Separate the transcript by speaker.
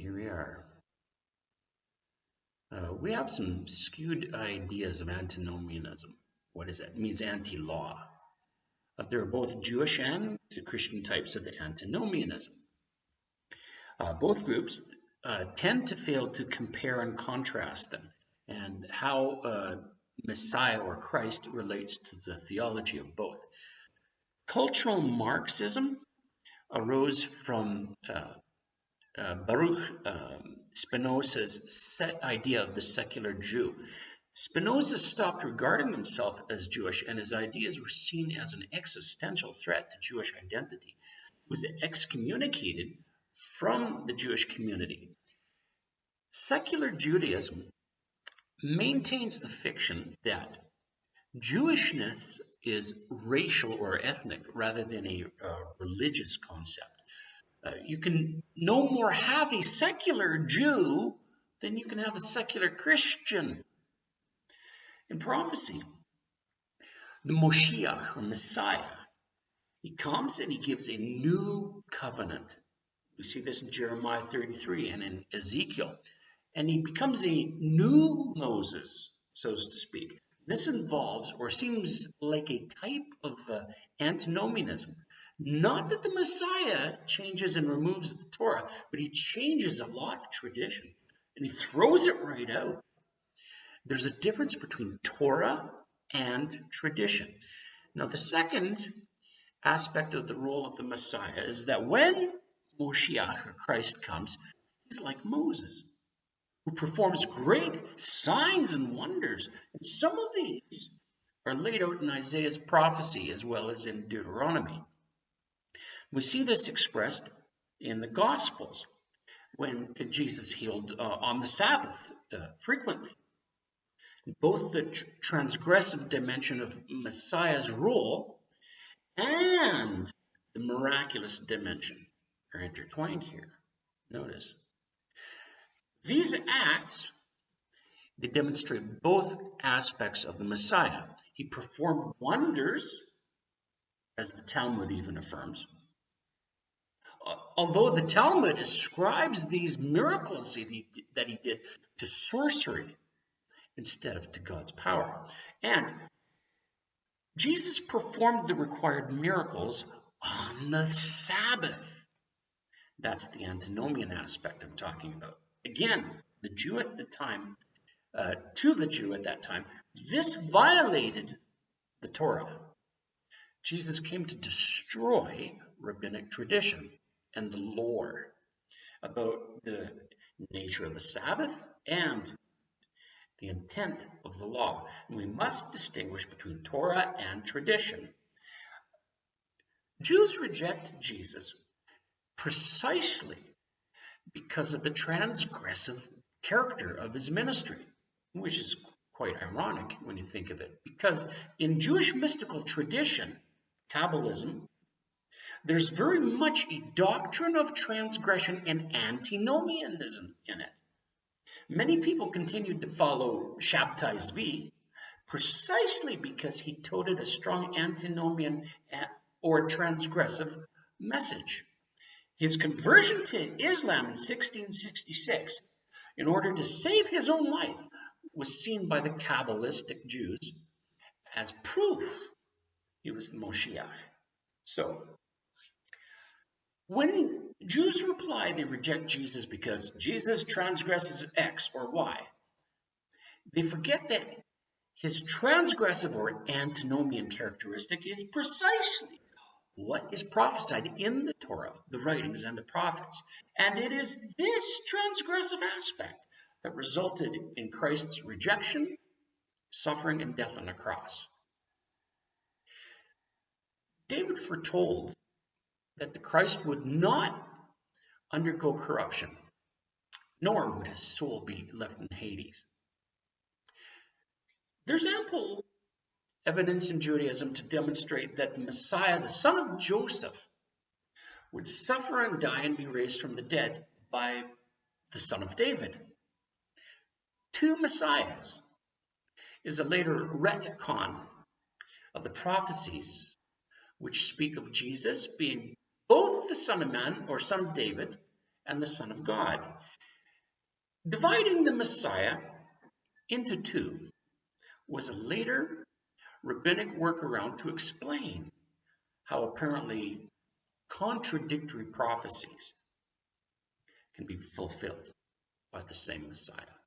Speaker 1: here we are. We have some skewed ideas of antinomianism. What is that? It means anti-law. There are both Jewish and Christian types of antinomianism. Both groups tend to fail to compare and contrast them and how Messiah or Christ relates to the theology of both. Cultural Marxism arose from Baruch Spinoza's idea of the secular Jew. Spinoza stopped regarding himself as Jewish, and his ideas were seen as an existential threat to Jewish identity. He was excommunicated from the Jewish community. Secular Judaism maintains the fiction that Jewishness is racial or ethnic rather than a religious concept. You can no more have a secular Jew than you can have a secular Christian. In prophecy, the Moshiach, or Messiah, he comes and he gives a new covenant. We see this in Jeremiah 33 and in Ezekiel. And he becomes a new Moses, so to speak. This involves, or seems like a type of antinomianism. Not that the Messiah changes and removes the Torah, but he changes a lot of tradition, and he throws it right out. There's a difference between Torah and tradition. Now, the second aspect of the role of the Messiah is that when Moshiach, or Christ, comes, he's like Moses, who performs great signs and wonders. And some of these are laid out in Isaiah's prophecy as well as in Deuteronomy. We see this expressed in the Gospels when Jesus healed on the Sabbath frequently. Both the transgressive dimension of Messiah's role and the miraculous dimension are intertwined here. Notice. These acts, they demonstrate both aspects of the Messiah. He performed wonders, as the Talmud even affirms. Although the Talmud ascribes these miracles that he did to sorcery instead of to God's power. And Jesus performed the required miracles on the Sabbath. That's the antinomian aspect I'm talking about. Again, the Jew at the time, to the Jew at that time, this violated the Torah. Jesus came to destroy rabbinic tradition and the lore about the nature of the Sabbath and the intent of the law. And we must distinguish between Torah and tradition. Jews reject Jesus precisely because of the transgressive character of his ministry, which is quite ironic when you think of it. Because in Jewish mystical tradition, Kabbalism, there's very much a doctrine of transgression and antinomianism in it. Many people continued to follow Shabtai Zvi precisely because he toted a strong antinomian or transgressive message. His conversion to Islam in 1666, in order to save his own life, was seen by the Kabbalistic Jews as proof he was the Moshiach. So, when Jews reply they reject Jesus because Jesus transgresses X or Y, they forget that his transgressive or antinomian characteristic is precisely what is prophesied in the Torah, the writings, and the prophets. And it is this transgressive aspect that resulted in Christ's rejection, suffering, and death on the cross. David foretold that the Christ would not undergo corruption, nor would his soul be left in Hades. There's ample evidence in Judaism to demonstrate that the Messiah, the son of Joseph, would suffer and die and be raised from the dead by the son of David. Two Messiahs is a later retcon of the prophecies which speak of Jesus being both the Son of Man or Son of David and the Son of God. Dividing the Messiah into two was a later rabbinic workaround to explain how apparently contradictory prophecies can be fulfilled by the same Messiah.